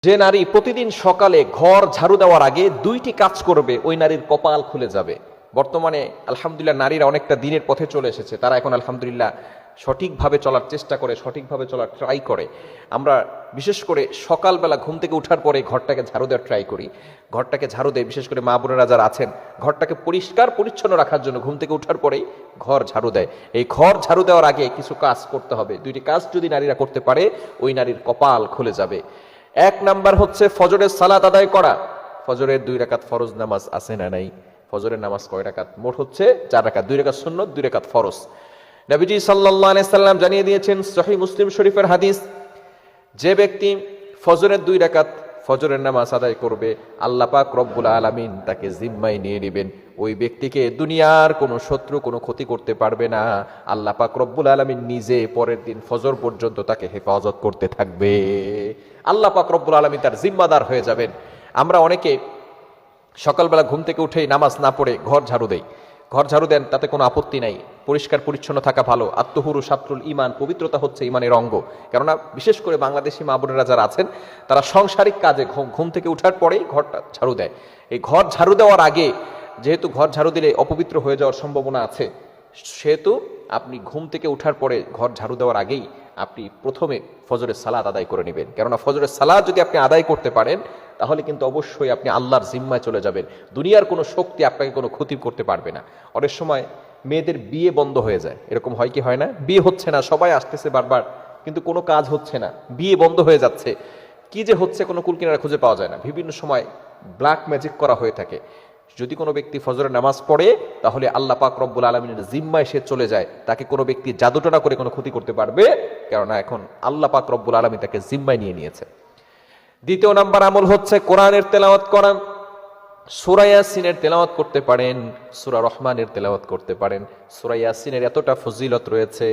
যে নারী প্রতিদিন সকালে ঘর ঝাড়ু দেওয়ার আগে দুইটি কাজ করবে ওই নারীর কপাল খুলে যাবে। বর্তমানে আলহামদুলিল্লাহ নারীরা অনেকটা দিনের পথে চলে এসেছে, তারা এখন আলহামদুলিল্লাহ সঠিকভাবে চলার চেষ্টা করে, সঠিকভাবে চলার ট্রাই করে। আমরা বিশেষ করে সকালবেলা ঘুম থেকে ওঠার পরে ঘরটাকে ঝাড়ু দেওয়ার ট্রাই করি। ঘরটাকে ঝাড়ু দেয়, বিশেষ করে মা বোনেরা যারা আছেন ঘরটাকে পরিষ্কার পরিচ্ছন্ন রাখার জন্য ঘুম থেকে ওঠার পরেই ঘর ঝাড়ু দেয়। এই ঘর ঝাড়ু দেওয়ার আগে কিছু কাজ করতে হবে। দুইটি কাজ যদি নারীরা করতে পারে ওই নারীর কপাল খুলে যাবে। এক নাম্বার হচ্ছে ফজরের সালাত আদায় করা। ফজরের 2 রাকাত ফরজ নামাজ আছে না নাই? ফজরের নামাজ কয় রাকাত? মোট হচ্ছে 4 রাকাত, 2 রাকাত সুন্নত, 2 রাকাত ফরজ। নবীজি সাল্লাল্লাহু আলাইহি সাল্লাম জানিয়ে দিয়েছেন, সহিহ মুসলিম শরীফের হাদিস, যে ব্যক্তি ফজরের 2 রাকাত ফজরের নামাজ আদায় করবে আল্লাহ পাক রব্বুল আলামিন তাকে জিম্মায় নিয়ে নেবেন। ওই ব্যক্তিকে দুনিয়ার কোনো শত্রু কোনো ক্ষতি করতে পারবে না। আল্লাহ পাক রব্বুল আলামিন নিজে পরের দিন ফজর পর্যন্ত তাকে হেফাজত করতে থাকবে। আল্লাহ পাক রব্বুল আলামিন তার জিম্মাদার হয়ে যাবেন। আমরা অনেকে সকালবেলা ঘুম থেকে উঠেই নামাজ না পড়ে ঘর ঝাড়ু দেই। ঘর ঝাড়ু দেন, তাতে কোনো আপত্তি নাই, পরিষ্কার পরিচ্ছন্ন থাকা ভালো। আত্মহুরু শাত্রুল ইমান, পবিত্রতা হচ্ছে ইমানের অঙ্গ। কেননা বিশেষ করে বাংলাদেশি মা বোনেরা যারা আছেন তারা সাংসারিক কাজে ঘুম থেকে উঠার পরেই ঘরটা ঝাড়ু দেয়। এই ঘর ঝাড়ু দেওয়ার আগে, যেহেতু ঘর ঝাড়ু দিলে অপবিত্র হয়ে যাওয়ার সম্ভাবনা আছে, সেহেতু আপনি ঘুম থেকে উঠার পরে ঘর ঝাড়ু দেওয়ার আগেই আপনি প্রথমে ফজরের সালাত আদায় করে নেবেন। কেননা ফজরের সালাত যদি আপনি আদায় করতে পারেন তাহলে কিন্তু অবশ্যই আপনি আল্লাহর জিম্মায় চলে যাবেন। দুনিয়ার কোনো শক্তি আপনাকে কোনো ক্ষতি করতে পারবে না। অনেক সময় মেয়েদের বিয়ে বন্ধ হয়ে যায়, এরকম হয় কি হয় না? বিয়ে হচ্ছে না, সবাই আসতেছে বারবার, কিন্তু কোনো কাজ হচ্ছে না, বিয়ে বন্ধ হয়ে যাচ্ছে। কি যে হচ্ছে কোনো কুলকিনারা খুঁজে পাওয়া যায় না। বিভিন্ন সময় ব্ল্যাক ম্যাজিক করা হয়ে থাকে। যদি কোনো ব্যক্তি ফজরের নামাজ পড়ে তাহলে আল্লাহ পাক রব্বুল আলামিনের জিম্মায় সে চলে যায়। তাকে কোনো ব্যক্তি জাদুটনা করে কোনো ক্ষতি করতে পারবে, কেননা এখন আল্লাহ পাক রব্বুল আলামিন তাকে জিম্মায় নিয়ে নিয়েছে। দ্বিতীয় নাম্বার আমল হচ্ছে কোরআনের তেলাওয়াত করা। সূরা ইয়াসিনের তেলাওয়াত করতে পারেন, সূরা রহমানের তেলাওয়াত করতে পারেন। সূরা ইয়াসিনের এতটা ফজিলত রয়েছে,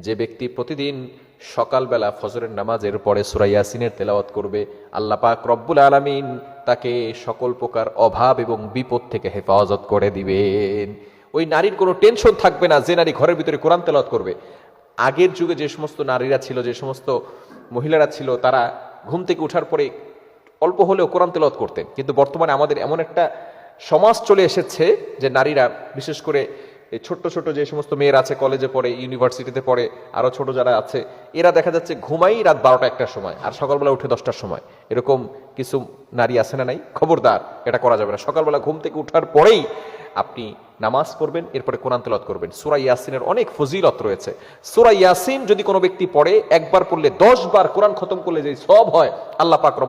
যে ব্যক্তি প্রতিদিন সকালবেলা ফজরের নামাজের পরে সূরা ইয়াসিনের তেলাওয়াত করবে আল্লাহ পাক রব্বুল আলামিন তাকে সকল প্রকার অভাব এবং বিপদ থেকে হেফাজত করে দিবেন। ওই নারীর কোনো টেনশন থাকবে না যে নারী ঘরের ভিতরে কোরআন তেলাওয়াত করবে। আগের যুগে যে সমস্ত নারীরা ছিল, যে সমস্ত মহিলারা ছিল, তারা ঘুম থেকে ওঠার পরে অল্প হলেও কোরআন তেলাওয়াত করতেন। কিন্তু বর্তমানে আমাদের এমন একটা সমাজ চলে এসেছে যে নারীরা, বিশেষ করে এই ছোট্ট ছোট যে সমস্ত মেয়েরা আছে, কলেজে পড়ে, ইউনিভার্সিটিতে পড়ে, আরো ছোট যারা আছে, এরা দেখা যাচ্ছে ঘুমাই রাত 12টা-1টার সময় আর সকালবেলা উঠে 10টার সময়। এরকম কিছু নারী আছে না নাই? খবরদার, এটা করা যাবে না। সকালবেলা ঘুম থেকে উঠার পরেই আপনি নামাজ পড়বেন, এরপরে কোরআন তেলাওয়াত করবেন। সূরা ইয়াসিনের অনেক ফজিলত রয়েছে। সূরা ইয়াসিন যদি কোনো ব্যক্তি পড়ে, একবার পড়লে 10 বার কোরআন খতম করলে যে সওয়াব হয়, আল্লাহ পাক